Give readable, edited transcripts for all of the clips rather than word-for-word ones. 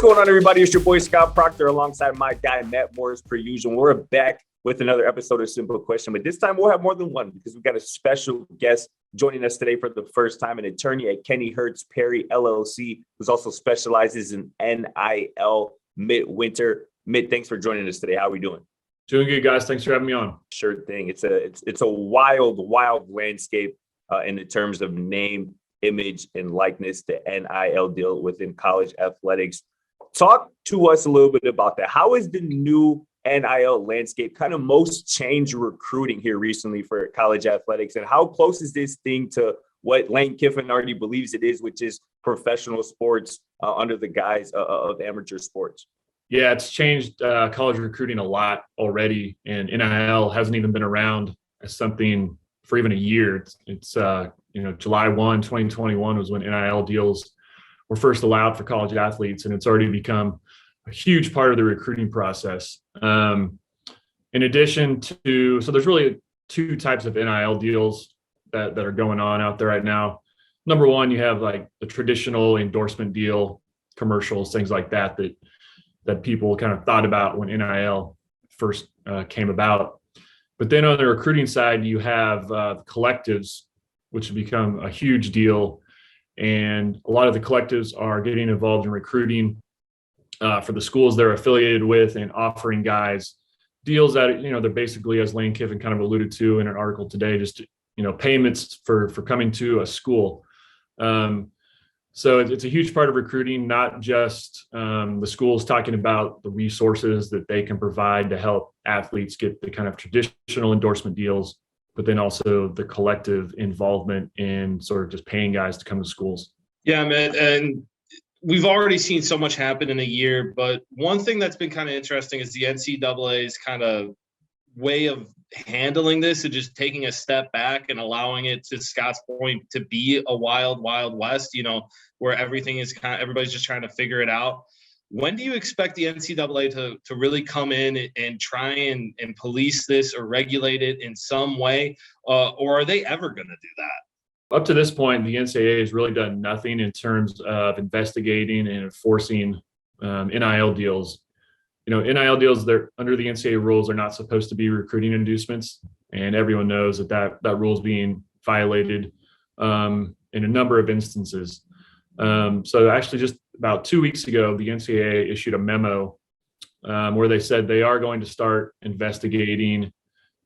going on, everybody? It's your boy Scott Proctor alongside my guy Matt Moore as per usual. We're back with another episode of Simple Question, but this time we'll have more than one because we've got a special guest joining us today for the first time, an attorney at Kenny Hertz Perry LLC, who also specializes in NIL midwinter. Mitt, thanks for joining us today. How are we doing? Doing good, guys. Thanks for having me on. Sure thing. It's a wild landscape in the terms of name, image, and likeness, the NIL deal within college athletics. Talk to us a little bit about that. How is the new NIL landscape kind of most changed recruiting here recently for college athletics? And how close is this thing to what Lane Kiffin already believes it is, which is professional sports under the guise of amateur sports? Yeah, it's changed college recruiting a lot already. And NIL hasn't even been around as something for even a year. It's July 1, 2021 was when NIL deals were first allowed for college athletes, and it's already become a huge part of the recruiting process. In addition to, so there's really two types of NIL deals that are going on out there right now. Number one, you have like the traditional endorsement deal, commercials, things like that people kind of thought about when NIL first came about. But then on the recruiting side, you have collectives, which have become a huge deal. And a lot of the collectives are getting involved in recruiting for the schools they're affiliated with and offering guys deals that, they're basically, as Lane Kiffin kind of alluded to in an article today, just, payments for coming to a school. So it's a huge part of recruiting, not just the schools talking about the resources that they can provide to help athletes get the kind of traditional endorsement deals, but then also the collective involvement in sort of just paying guys to come to schools. Yeah, man. And we've already seen so much happen in a year, but one thing that's been kind of interesting is the NCAA's kind of way of handling this and just taking a step back and allowing it, to Scott's point, to be a wild west, where everything is everybody's just trying to figure it out. When do you expect the NCAA to really come in and try and police this or regulate it in some way? Or are they ever going to do that? Up to this point, the NCAA has really done nothing in terms of investigating and enforcing NIL deals. NIL deals, they're under the NCAA rules, are not supposed to be recruiting inducements. And everyone knows that rule is being violated in a number of instances. So actually just about 2 weeks ago, the NCAA issued a memo where they said they are going to start investigating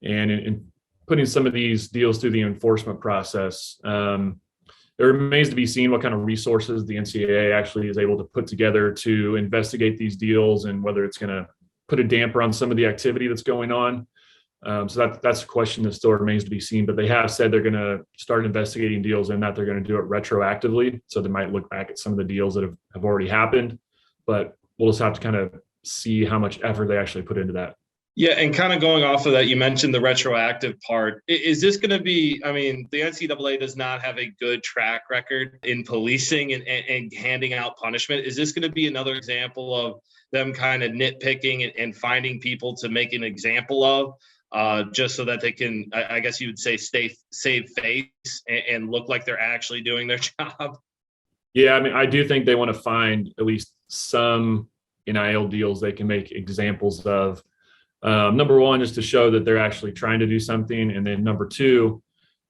and putting some of these deals through the enforcement process. It remains to be seen what kind of resources the NCAA actually is able to put together to investigate these deals and whether it's going to put a damper on some of the activity that's going on. So that's a question that still remains to be seen, but they have said they're going to start investigating deals and that they're going to do it retroactively. So they might look back at some of the deals that have already happened, but we'll just have to kind of see how much effort they actually put into that. Yeah, and kind of going off of that, you mentioned the retroactive part. Is this going to be, the NCAA does not have a good track record in policing and handing out punishment. Is this going to be another example of them kind of nitpicking and finding people to make an example of, just so that they can, I guess you would say, save face and look like they're actually doing their job? Yeah, I do think they want to find at least some NIL deals they can make examples of. Number one, just to show that they're actually trying to do something. And then number two,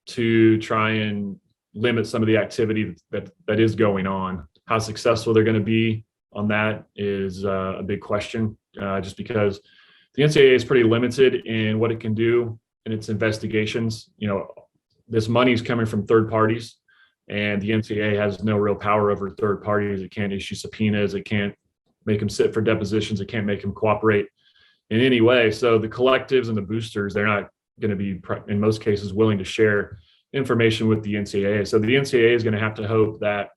to try and limit some of the activity that is going on. How successful they're going to be on that is a big question, just because the NCAA is pretty limited in what it can do in its investigations. This money is coming from third parties, and the NCAA has no real power over third parties. It can't issue subpoenas. It can't make them sit for depositions. It can't make them cooperate in any way. So the collectives and the boosters, they're not going to be, in most cases, willing to share information with the NCAA. So the NCAA is going to have to hope that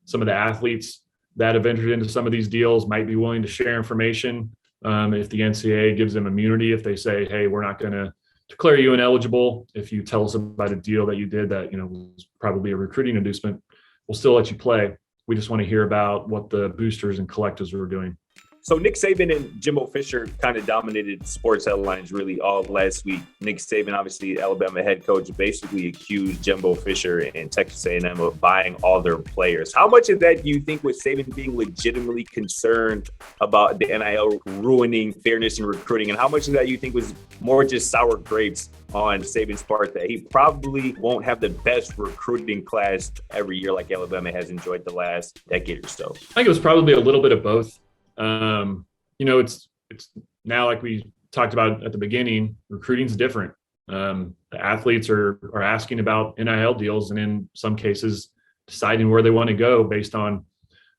some of the athletes that have entered into some of these deals might be willing to share information. If the NCAA gives them immunity, if they say, hey, we're not going to declare you ineligible if you tell us about a deal that you did that was probably a recruiting inducement, we'll still let you play. We just want to hear about what the boosters and collectives were doing. So Nick Saban and Jimbo Fisher kind of dominated sports headlines really all last week. Nick Saban, obviously Alabama head coach, basically accused Jimbo Fisher and Texas A&M of buying all their players. How much of that do you think was Saban being legitimately concerned about the NIL ruining fairness in recruiting? And how much of that you think was more just sour grapes on Saban's part that he probably won't have the best recruiting class every year like Alabama has enjoyed the last decade or so? I think it was probably a little bit of both. It's now, like we talked about at the beginning, recruiting's different. The athletes are asking about NIL deals, and in some cases deciding where they want to go based on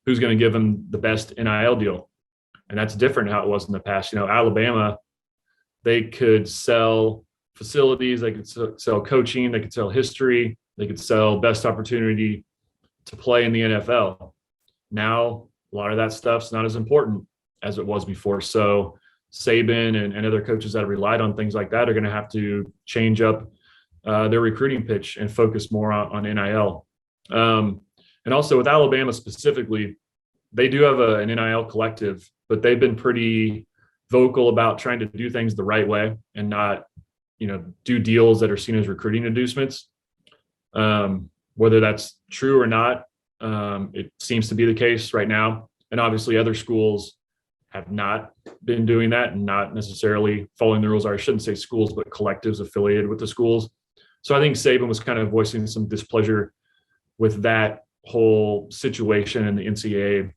who's going to give them the best NIL deal. And that's different how it was in the past. Alabama, they could sell facilities, they could sell coaching, they could sell history, they could sell best opportunity to play in the NFL. Now, a lot of that stuff's not as important as it was before. So Saban and other coaches that have relied on things like that are going to have to change up their recruiting pitch and focus more on NIL. And also with Alabama specifically, they do have an NIL collective, but they've been pretty vocal about trying to do things the right way and not, do deals that are seen as recruiting inducements. Whether that's true or not, it seems to be the case right now. And obviously other schools have not been doing that and not necessarily following the rules. Or I shouldn't say schools, but collectives affiliated with the schools. So I think Saban was kind of voicing some displeasure with that whole situation and the NCAA,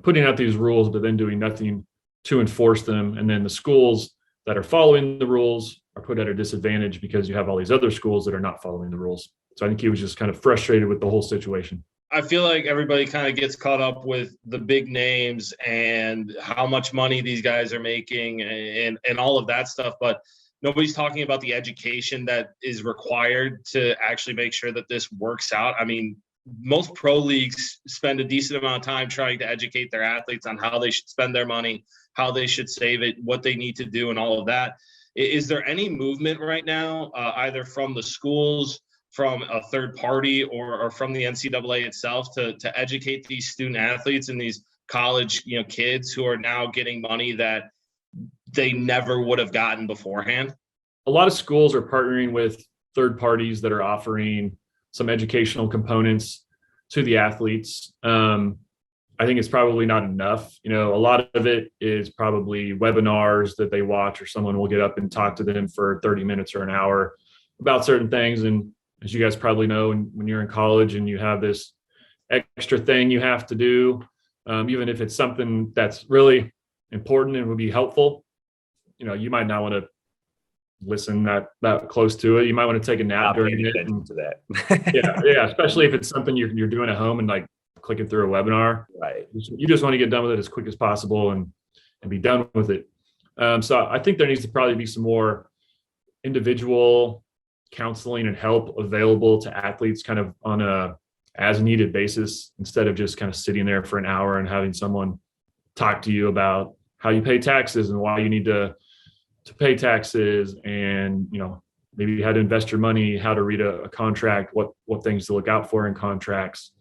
putting out these rules, but then doing nothing to enforce them. And then the schools that are following the rules are put at a disadvantage because you have all these other schools that are not following the rules. So I think he was just kind of frustrated with the whole situation. I feel like everybody kind of gets caught up with the big names and how much money these guys are making and all of that stuff. But nobody's talking about the education that is required to actually make sure that this works out. I mean, most pro leagues spend a decent amount of time trying to educate their athletes on how they should spend their money, how they should save it, what they need to do, and all of that. Is there any movement right now, either from the schools, from a third party, or from the NCAA itself to educate these student athletes and these college, kids who are now getting money that they never would have gotten beforehand? A lot of schools are partnering with third parties that are offering some educational components to the athletes. I think it's probably not enough. A lot of it is probably webinars that they watch, or someone will get up and talk to them for 30 minutes or an hour about certain things. And as you guys probably know, when you're in college and you have this extra thing you have to do, even if it's something that's really important and would be helpful, you might not want to listen that close to it. You might want to take a nap during it. To that. yeah, especially if it's something you're doing at home and like clicking through a webinar. Right. You just want to get done with it as quick as possible and be done with it. So I think there needs to probably be some more individual counseling and help available to athletes kind of on a as needed basis, instead of just kind of sitting there for an hour and having someone talk to you about how you pay taxes and why you need to pay taxes, and maybe how to invest your money, how to read a contract, what things to look out for in contracts.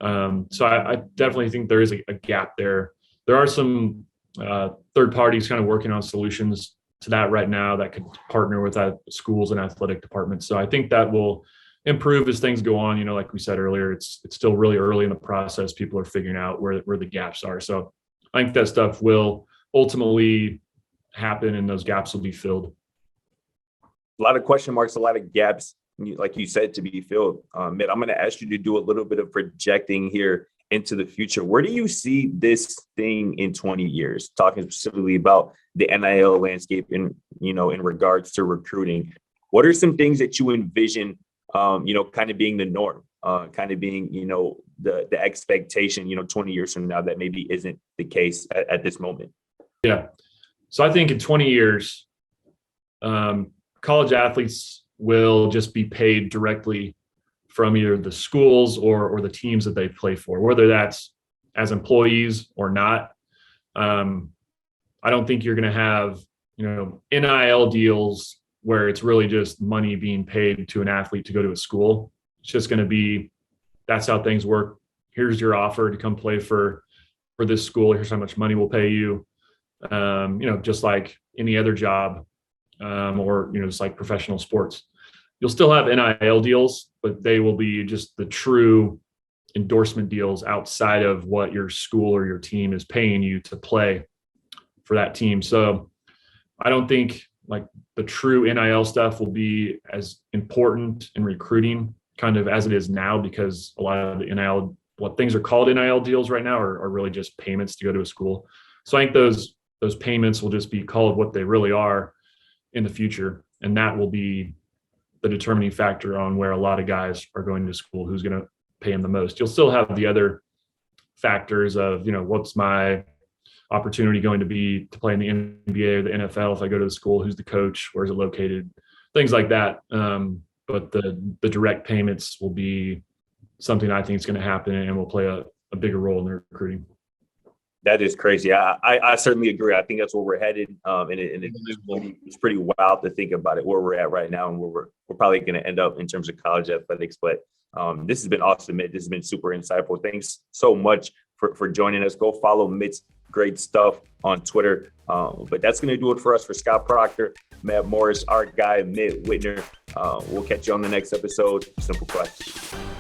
So I definitely think there is a gap there. There are some third parties kind of working on solutions to that right now that could partner with schools and athletic departments. So I think that will improve as things go on. Like we said earlier, it's still really early in the process. People are figuring out where the gaps are. So I think that stuff will ultimately happen and those gaps will be filled. A lot of question marks, a lot of gaps, like you said, to be filled. Mitt, I'm going to ask you to do a little bit of projecting here into the future. Where do you see this thing in 20 years? Talking specifically about the NIL landscape in regards to recruiting. What are some things that you envision, kind of being the norm, kind of being, the expectation, 20 years from now that maybe isn't the case at this moment? Yeah. So I think in 20 years, college athletes will just be paid directly from either the schools or the teams that they play for, whether that's as employees or not. I don't think you're going to have, NIL deals where it's really just money being paid to an athlete to go to a school. It's just going to be, that's how things work. Here's your offer to come play for this school. Here's how much money we'll pay you. just like any other job, or just like professional sports. You'll still have NIL deals, but they will be just the true endorsement deals outside of what your school or your team is paying you to play for that team. So I don't think like the true NIL stuff will be as important in recruiting kind of as it is now, because a lot of the NIL, what things are called NIL deals right now are really just payments to go to a school. So I think those payments will just be called what they really are in the future. And that will be the determining factor on where a lot of guys are going to school, who's going to pay them the most. You'll still have the other factors of, what's my opportunity going to be to play in the NBA or the NFL if I go to the school, who's the coach, where's it located, things like that. But the direct payments will be something I think is going to happen and will play a bigger role in their recruiting. That is crazy. I certainly agree. I think that's where we're headed. And it's pretty wild to think about it, where we're at right now and where we're probably going to end up in terms of college athletics. But this has been awesome, Mitt. This has been super insightful. Thanks so much for joining us. Go follow Mitt's great stuff on Twitter. But that's going to do it for us. For Scott Proctor, Matt Morris, our guy, Mitt Whitner. We'll catch you on the next episode. Simple Questions.